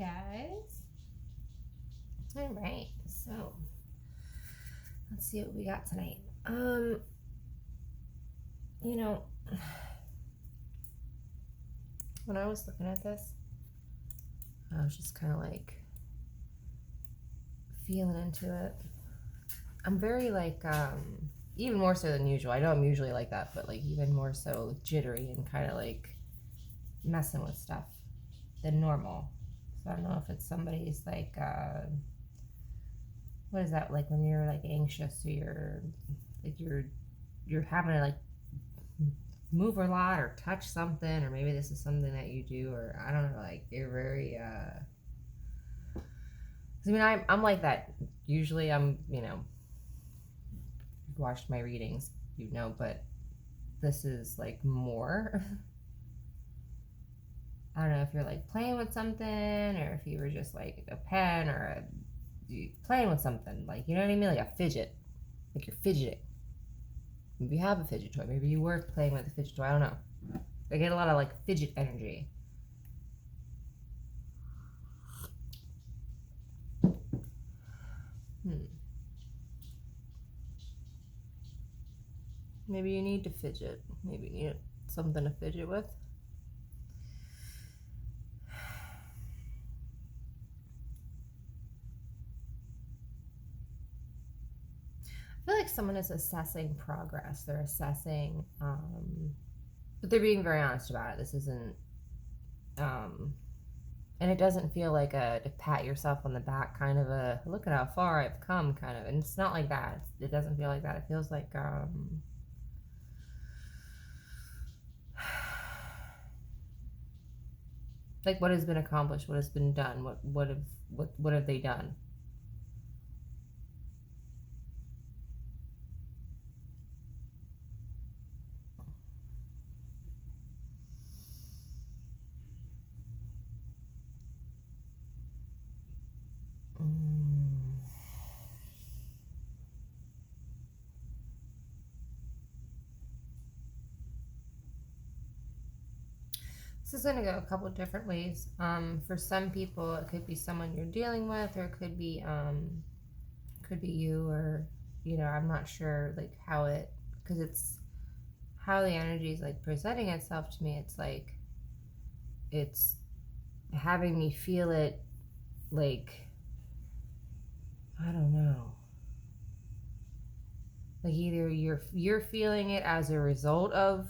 guys. All right, so let's see what we got tonight. You know, when I was looking at this, I was just kind of like feeling into it. I'm very like, even more so than usual. I know I'm usually like that, but like even more so jittery and kind of like messing with stuff than normal. So I don't know if it's somebody's like, what is that like when you're like anxious or you're having to like move a lot or touch something, or maybe this is something that you do, or I don't know, like you're very I mean, I'm like that usually. I'm, you've watched my readings, but this is like more. I don't know if you're like playing with something, or if you were just like a pen or playing with something, like, you know what I mean, like a fidget, like you're fidgeting. Maybe you have a fidget toy. Maybe you were playing with a fidget toy. I don't know. I get a lot of like fidget energy. Maybe you need to fidget. Maybe you need something to fidget with. I feel like someone is assessing progress. They're assessing, but they're being very honest about it. This isn't, and it doesn't feel like a to pat yourself on the back kind of a look at how far I've come kind of. And it's not like that. It doesn't feel like that. It feels like, like what has been accomplished, what has been done, what have they done? This is going to go a couple of different ways. For some people, it could be someone you're dealing with, or it could be you, or I'm not sure like how it, because it's how the energy is like presenting itself to me. It's like it's having me feel it, like, I don't know, like either you're feeling it as a result of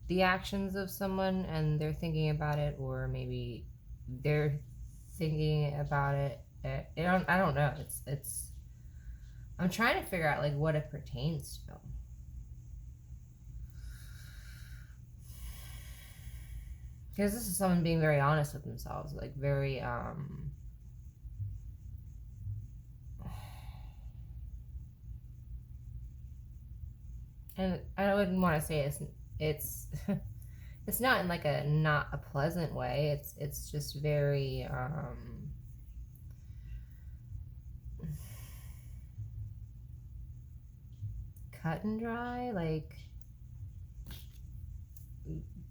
the actions of someone and they're thinking about it, or maybe they're thinking about it. I don't know. It's I'm trying to figure out like what it pertains to. Because this is someone being very honest with themselves, like very and I wouldn't want to say it's it's not in like a not a pleasant way. It's just very cut and dry. Like,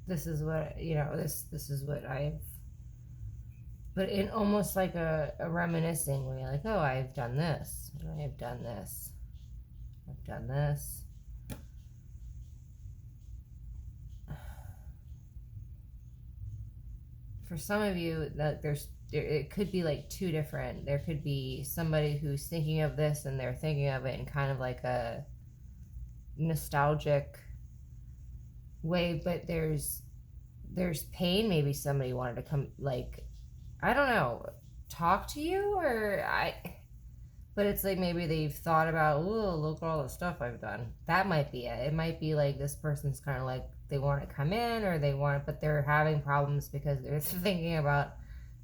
this is what this is what I've, but in almost like a reminiscing where you're like, oh, I've done this, and I've done this, I've done this. For some of you, that it could be like two different. There could be somebody who's thinking of this and they're thinking of it in kind of like a nostalgic way, but there's pain. Maybe somebody wanted to come, like, I don't know, talk to you, but it's like maybe they've thought about, oh, look at all the stuff I've done. That might be it. It might be like this person's kind of like they want to come in, or but they're having problems because they're thinking about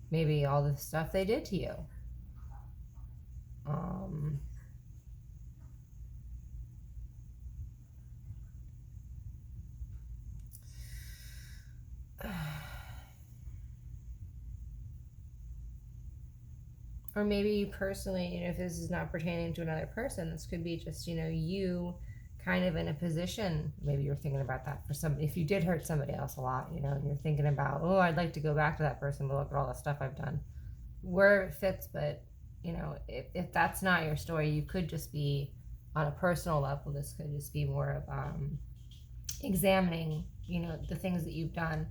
maybe all the stuff they did to you. Or maybe you personally, if this is not pertaining to another person, this could be just, you kind of in a position. Maybe you're thinking about that for somebody. If you did hurt somebody else a lot, and you're thinking about, oh, I'd like to go back to that person, but look at all the stuff I've done. where it fits. But if that's not your story, you could just be on a personal level. This could just be more of examining the things that you've done.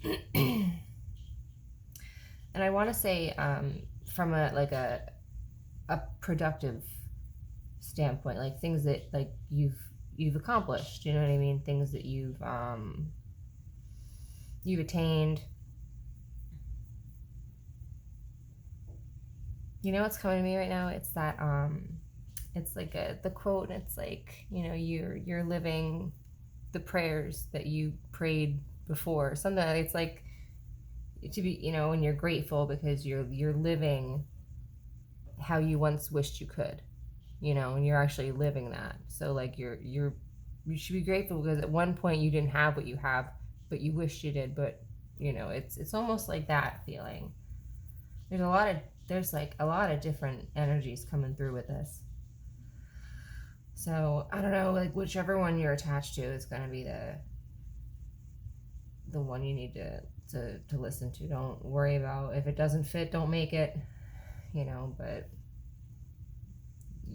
And I want to say from a productive standpoint, like things that like you've accomplished, you know what I mean, things that you've attained. You know what's coming to me right now? It's that it's like the quote, and it's like, you're living the prayers that you prayed before, something. It's like to be, when you're grateful because you're living how you once wished you could, and you're actually living that. So like you should be grateful because at one point you didn't have what you have, but you wished you did. But it's almost like that feeling. There's like a lot of different energies coming through with this. So I don't know, like whichever one you're attached to is going to be the one you need to listen to. Don't worry about if it doesn't fit, don't make it, but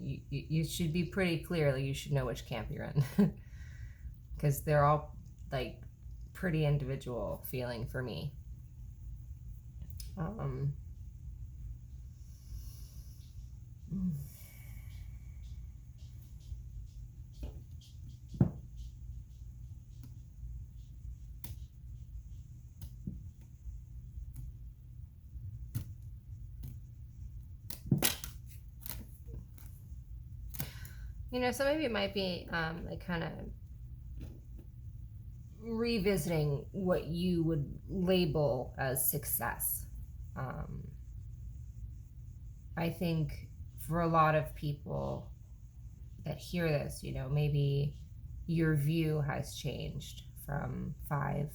you should be pretty clear. Like you should know which camp you're in because they're all like pretty individual feeling for me. So maybe it might be like kind of revisiting what you would label as success. I think for a lot of people that hear this, maybe your view has changed from 5-10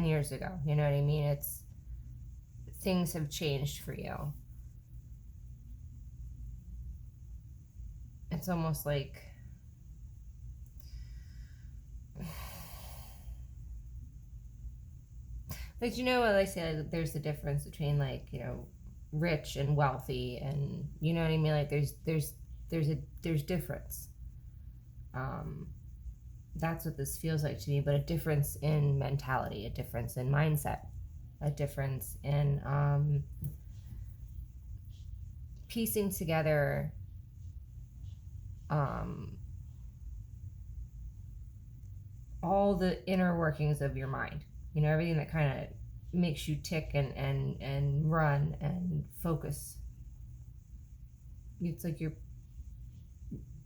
years ago. You know what I mean? Things have changed for you. It's almost like what I say, like, there's a difference between like rich and wealthy, and you know what I mean, like there's difference. That's what this feels like to me, but a difference in mentality, a difference in mindset, a difference in piecing together all the inner workings of your mind, everything that kind of makes you tick and run and focus. It's like you're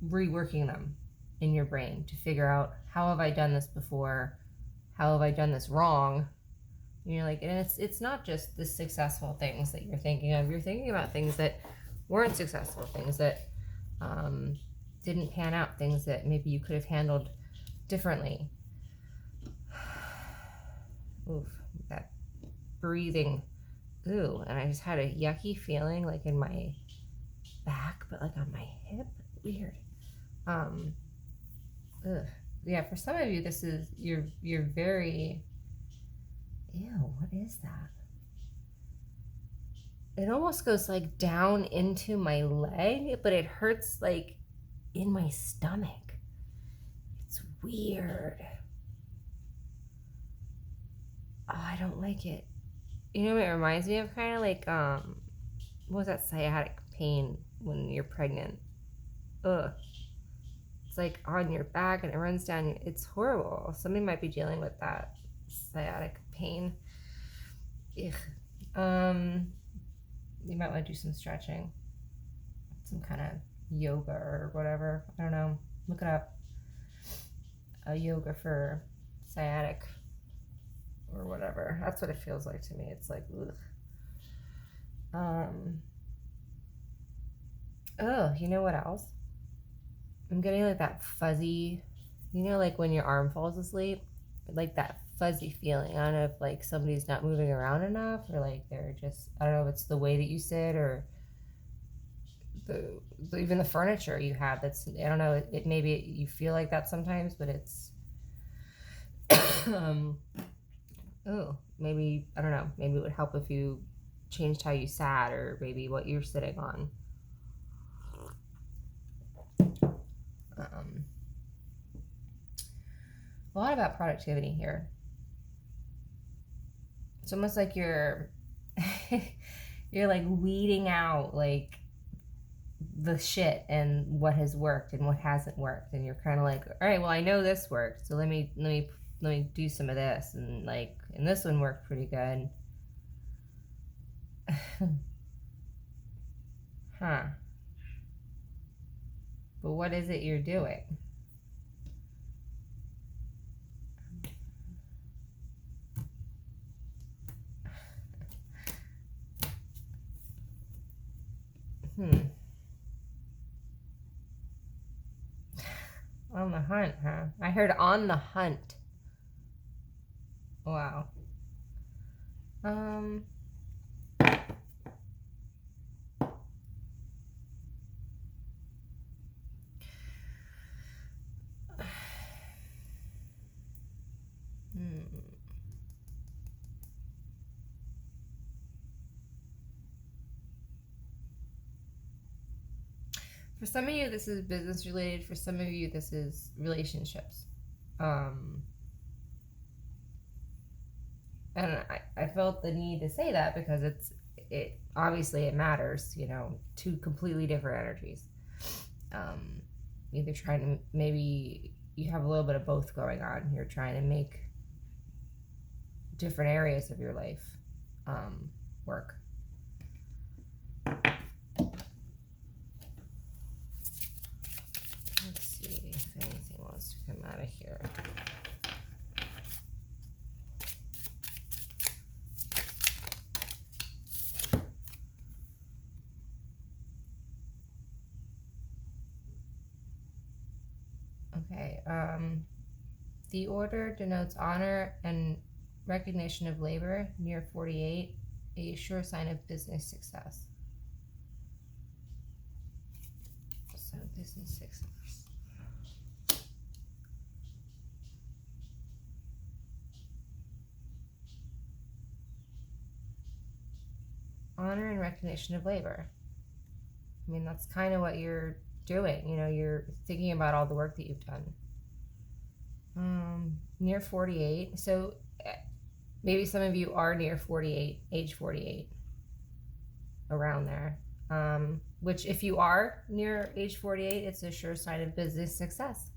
reworking them in your brain to figure out, how have I done this before? How have I done this wrong? And it's not just the successful things that you're thinking of. You're thinking about things that weren't successful, things that didn't pan out, things that maybe you could have handled differently. Oof, that breathing. Ooh, and I just had a yucky feeling like in my back, but like on my hip. Weird. Yeah, for some of you, this is you're very. Ew, what is that? It almost goes like down into my leg, but it hurts like in my stomach. It's weird. Oh, I don't like it. What it reminds me of? Kind of like what was that sciatic pain when you're pregnant? Ugh. It's like on your back and it runs down. It's horrible. Somebody might be dealing with that sciatic pain. Ugh. You might want to do some stretching, some kind of yoga or whatever. I don't know. Look it up. A yoga for sciatic or whatever. That's what it feels like to me. It's like, ugh. Oh, you know what else? I'm getting like that fuzzy, like when your arm falls asleep, like that fuzzy feeling. I don't know if like somebody's not moving around enough, or like they're just, I don't know if it's the way that you sit, or even the furniture you have. That's, I don't know, it maybe you feel like that sometimes, but it's oh, maybe, I don't know, maybe it would help if you changed how you sat, or maybe what you're sitting on. A lot about productivity here. It's almost like you're you're like weeding out like the shit and what has worked and what hasn't worked, and you're kind of like, all right, well, I know this worked, so let me do some of this, and like, and this one worked pretty good. Huh. But what is it you're doing? On the hunt, huh? I heard on the hunt. Wow. For some of you, this is business related. For some of you, this is relationships. And I felt the need to say that because it obviously it matters, you know, two completely different energies. Either trying to, maybe you have a little bit of both going on. You're trying to make different areas of your life work. Let's see if anything wants to come out of here. Okay. The order denotes honor and recognition of labor, near 48, a sure sign of business success. So business success. Honor and recognition of labor. I mean, that's kind of what you're doing. You know, you're thinking about all the work that you've done. Near 48. So maybe some of you are near 48, age 48, around there. Which if you are near age 48, it's a sure sign of business success.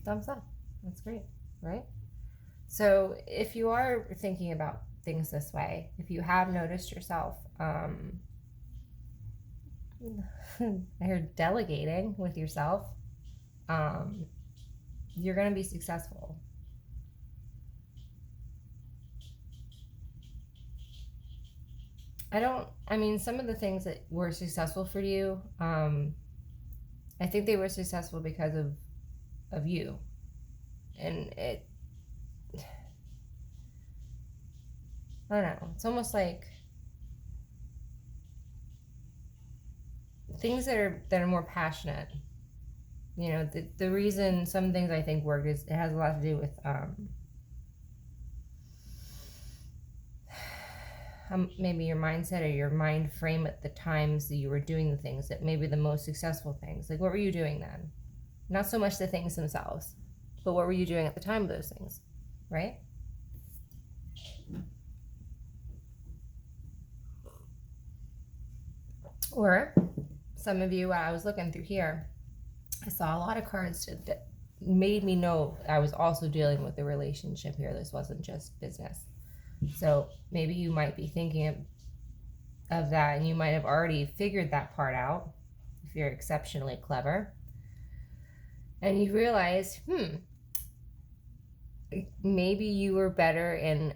Thumbs up. That's great, right? So if you are thinking about things this way, if you have noticed yourself, I heard delegating with yourself, you're going to be successful. I mean, some of the things that were successful for you, I think they were successful because of you. And I don't know, it's almost like things that are more passionate. You know, the reason some things I think work is it has a lot to do with maybe your mindset or your mind frame at the times that you were doing the things that maybe the most successful things. Like, what were you doing then? Not so much the things themselves, but what were you doing at the time of those things, right? Or some of you, I was looking through here, I saw a lot of cards that made me know I was also dealing with a relationship here. This wasn't just business. So maybe you might be thinking of that, and you might have already figured that part out if you're exceptionally clever. And you realize, maybe you were better in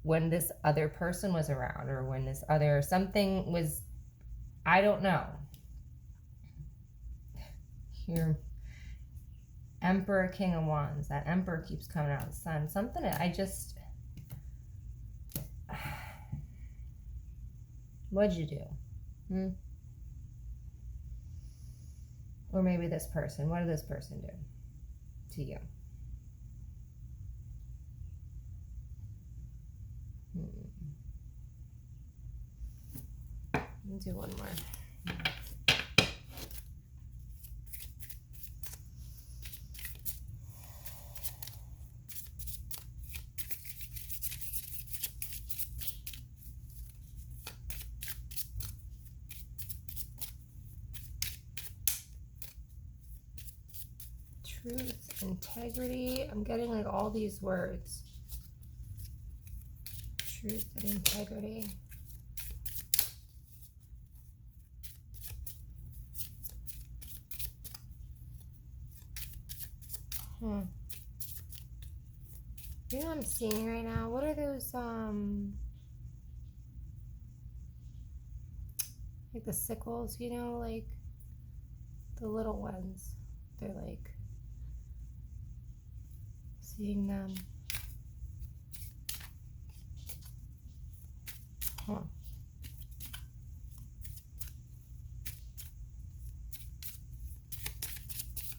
when this other person was around, or when this other something was, I don't know. Here, Emperor, King of Wands. That Emperor keeps coming out of the sun. Something I just... What'd you do? Or maybe this person. What did this person do to you? Let's do one more. Truth, integrity. I'm getting like all these words. Truth and integrity. You know what I'm seeing right now? What are those, like the sickles, you know, like the little ones. They're like, seeing them. Huh.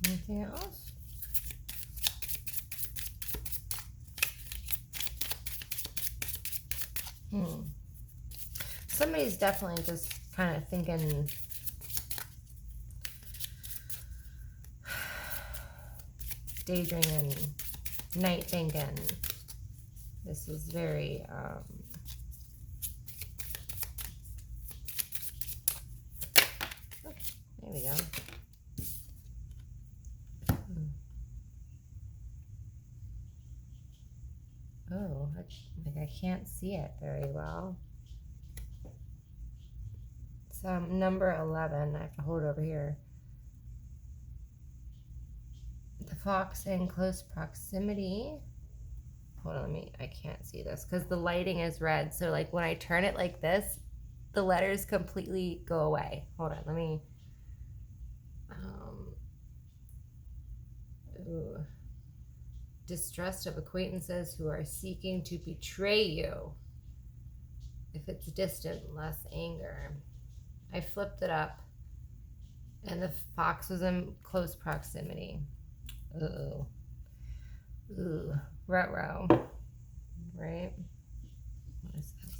Anything else? Somebody's definitely just kind of thinking daydreaming, night thinking. This is very there we go. Oh, like I can't see it very well. So number 11, I have to hold it over here. The fox in close proximity. Hold on, I can't see this because the lighting is red. So like when I turn it like this, the letters completely go away. Hold on, let me, ooh. Distrust of acquaintances who are seeking to betray you. If it's distant, less anger. I flipped it up and the fox was in close proximity. Ooh. Ooh. Ruh-roh. Right? What is this?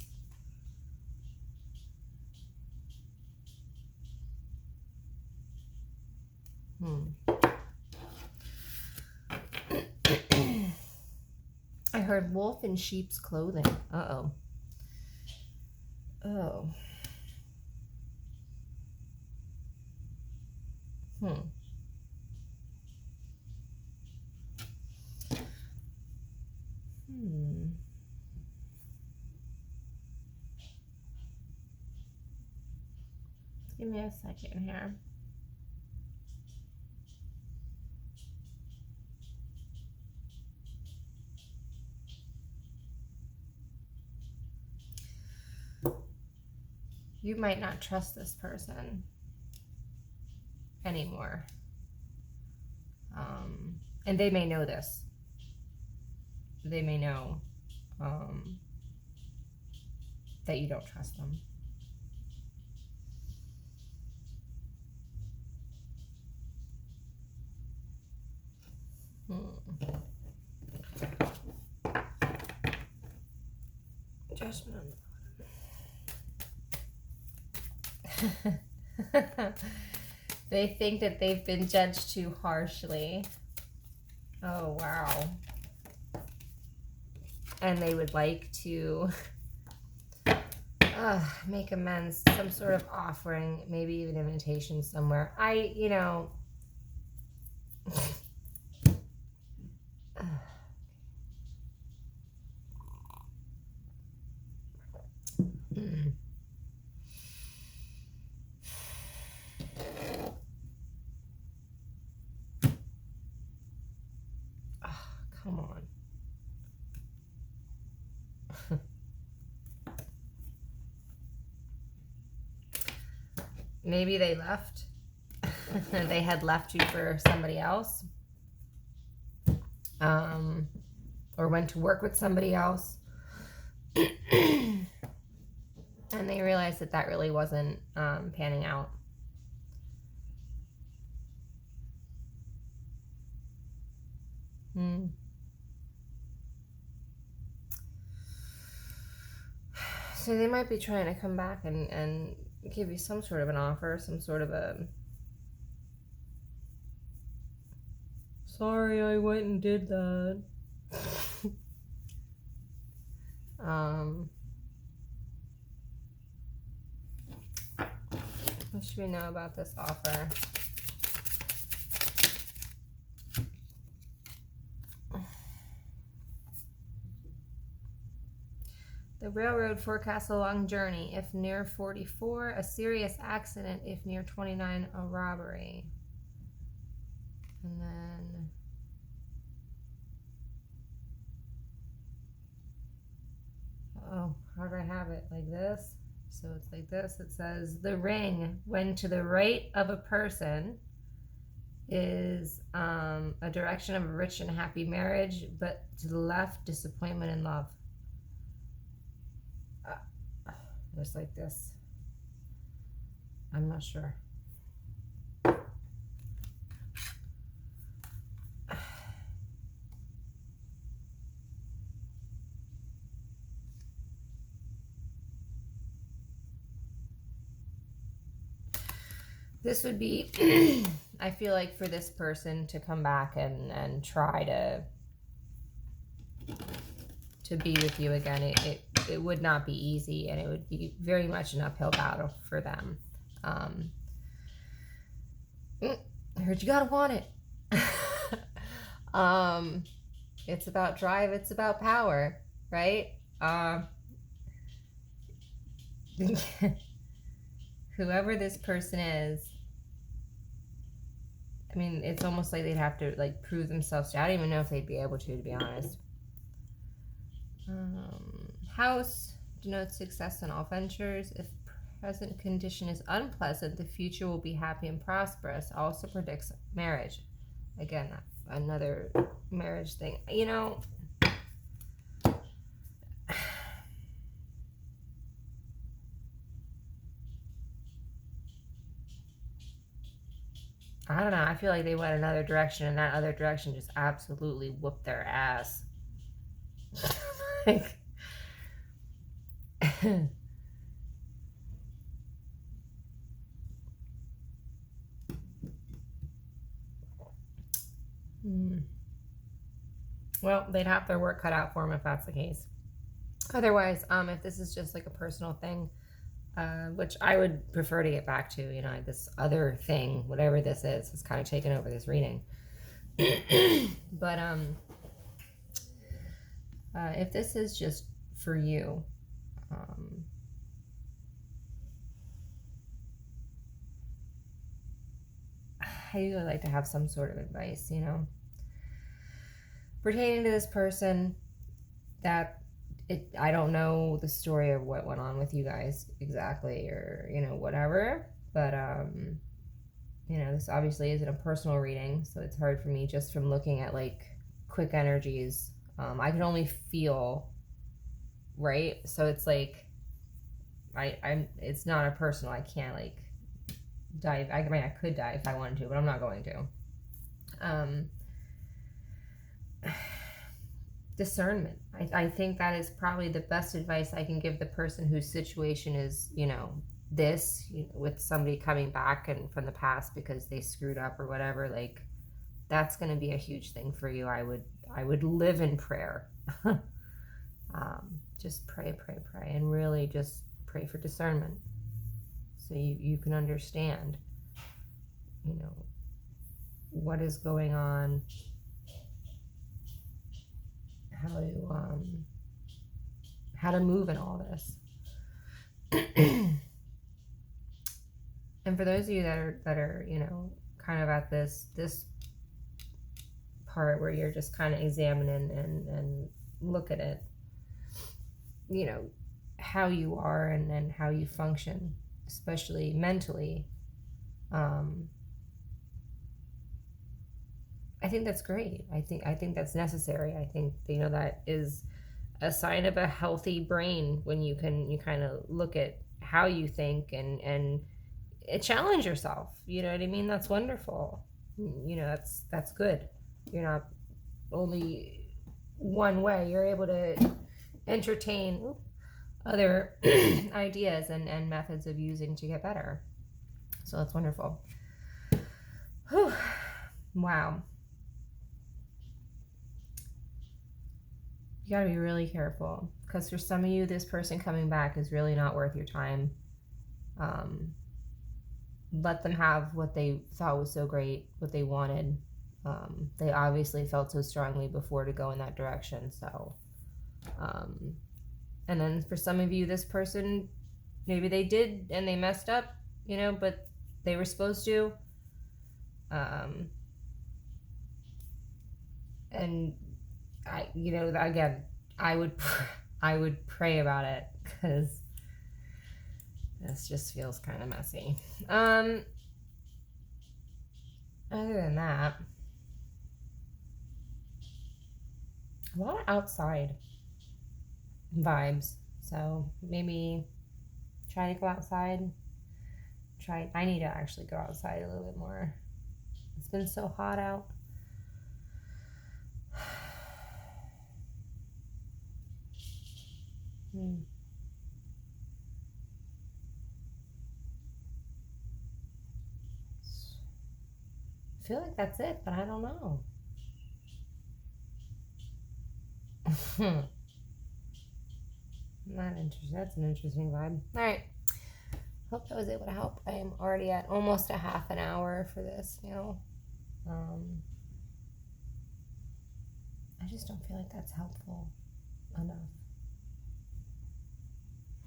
I heard wolf in sheep's clothing. Uh-oh. Oh. Give me a second here. You might not trust this person anymore. And they may know this. They may know that you don't trust them. Judgment on the bottom. They think that they've been judged too harshly. Oh, wow. And they would like to make amends, some sort of offering, maybe even invitation somewhere. You know, come on. Maybe they left. They had left you for somebody else. Or went to work with somebody else. And they realized that that really wasn't panning out. So they might be trying to come back and give you some sort of an offer, some sort of a, sorry, I went and did that. What should we know about this offer? The railroad forecasts a long journey, if near 44, a serious accident, if near 29, a robbery. And then oh, how do I have it? Like this? So it's like this. It says the ring, when to the right of a person, is a direction of a rich and happy marriage, but to the left, disappointment in love. Just like this. I'm not sure. This would be, I feel like, for this person to come back and try to be with you again. It would not be easy, and it would be very much an uphill battle for them. I heard you gotta want it. It's about drive, it's about power, right? Whoever this person is, I mean, it's almost like they'd have to like prove themselves. I don't even know if they'd be able to be honest. House denotes success in all ventures. If present condition is unpleasant, the future will be happy and prosperous. Also predicts marriage. Again, another marriage thing. You know, I don't know. I feel like they went another direction, and that other direction just absolutely whooped their ass. Like, well, they'd have their work cut out for them if that's the case. Otherwise, if this is just like a personal thing, which I would prefer to get back to, you know, this other thing, whatever this is kind of taken over this reading. But if this is just for you, I would like to have some sort of advice, you know, pertaining to this person. That I don't know the story of what went on with you guys exactly, or you know, whatever, but you know, this obviously isn't a personal reading, so it's hard for me just from looking at like quick energies. I can only feel, right? So it's like I'm it's not a personal. I can't like dive. I mean, I could dive if I wanted to, but I'm not going to. Discernment. I think that is probably the best advice I can give the person whose situation is, you know, this, you know, with somebody coming back and from the past because they screwed up or whatever. Like, that's going to be a huge thing for you. I would live in prayer. Just pray, and really just pray for discernment, so you can understand, you know, what is going on, how to move in all this. And for those of you that are you know, kind of at this part where you're just kind of examining and look at it, you know, how you are and how you function, especially mentally, I think that's great. I think that's necessary. I think, you know, that is a sign of a healthy brain when you kind of look at how you think and challenge yourself. You know what I mean? That's wonderful. You know, that's good. You're not only one way. You're able to entertain other ideas and methods of using to get better. So that's wonderful. Whew. Wow. You got to be really careful, because for some of you, this person coming back is really not worth your time. Let them have what they thought was so great, what they wanted. They obviously felt so strongly before to go in that direction. So, and then for some of you, this person, maybe they did and they messed up, but they were supposed to. And again, I would pray about it, because this just feels kind of messy. Other than that, a lot of outside vibes. So maybe try to go outside. I need to actually go outside a little bit more. It's been so hot out. I feel like that's it, but I don't know. Not interesting. That's an interesting vibe. All right. Hope that was able to help. I am already at almost a half an hour for this now. I just don't feel like that's helpful enough.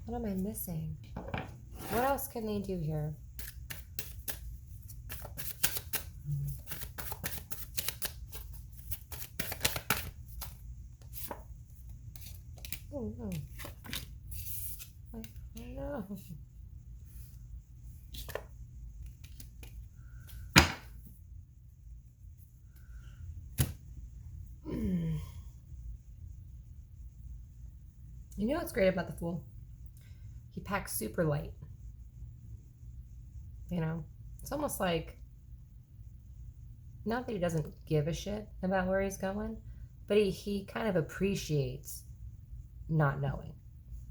What am I missing? What else can they do here? Oh no. No. You know what's great about the Fool? He packs super light. It's almost like, not that he doesn't give a shit about where he's going, but he kind of appreciates not knowing.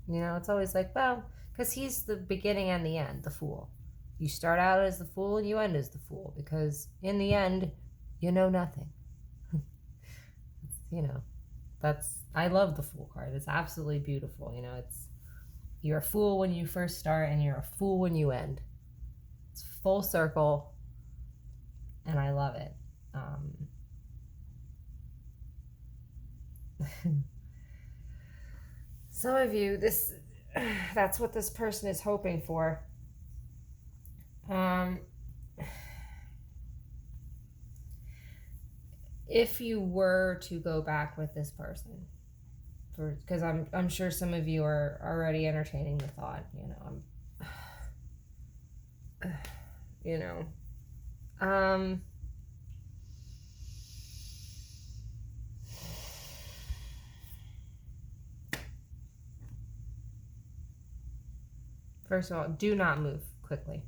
It's always like, well, because he's the beginning and the end, the Fool. You start out as the Fool and you end as the Fool, because in the end, you know nothing. I love the Fool card. It's absolutely beautiful. You're a fool when you first start and you're a fool when you end. It's full circle, and I love it. Some of you, that's what this person is hoping for. If you were to go back with this person, because I'm sure some of you are already entertaining the thought, first of all, do not move quickly.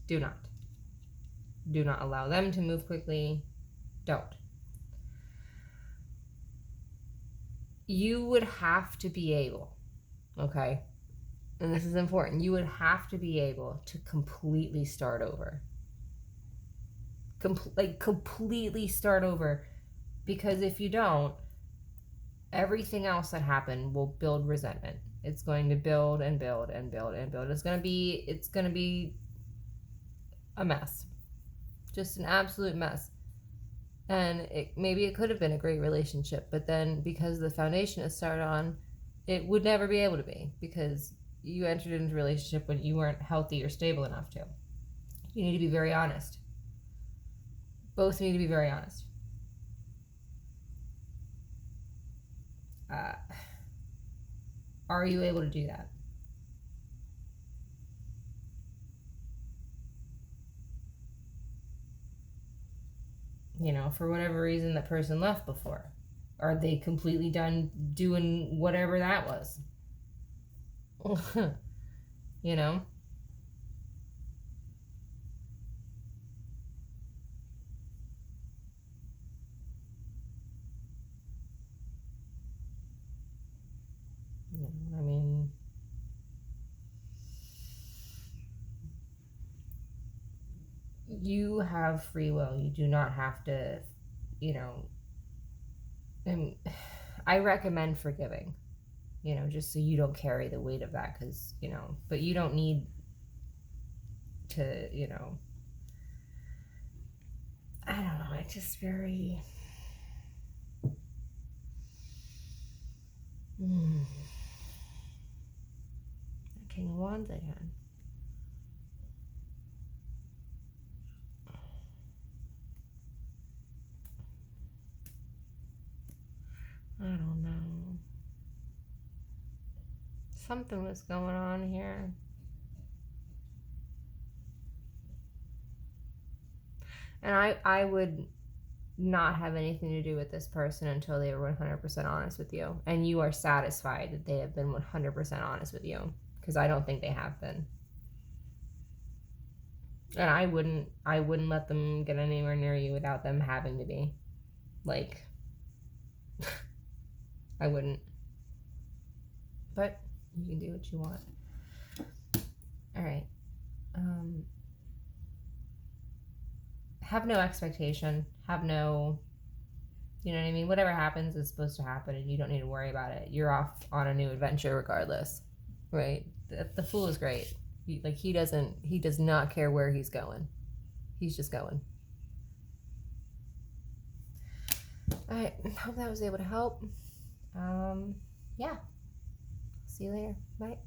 Do not allow them to move quickly. Don't. You would have to be able, okay, and this is important, you would have to be able to completely start over. Completely start over, because if you don't, everything else that happened will build resentment. It's going to build and build and build and build. It's going to be a mess. Just an absolute mess. And maybe it could have been a great relationship, but then because the foundation is started on, it would never be able to be, because you entered into a relationship when you weren't healthy or stable enough to. You need to be very honest. Both need to be very honest. Are you able to do that? For whatever reason, that person left before. Are they completely done doing whatever that was? I mean, you have free will. You do not have to, you know, and I recommend forgiving, you know, just so you don't carry the weight of that, because, you know, but you don't need to, you know, I don't know, it's just very, King of Wands again. I don't know. Something was going on here. And I would not have anything to do with this person until they were 100% honest with you. And you are satisfied that they have been 100% honest with you. Because I don't think they have been. And I wouldn't let them get anywhere near you without them having to be. Like, I wouldn't. But you can do what you want. All right. Have no expectation. Have no, you know what I mean? Whatever happens is supposed to happen, and you don't need to worry about it. You're off on a new adventure regardless, right? The Fool is great. He does not care where he's going. He's just going. All right. Hope that was able to help. Yeah. See you later. Bye.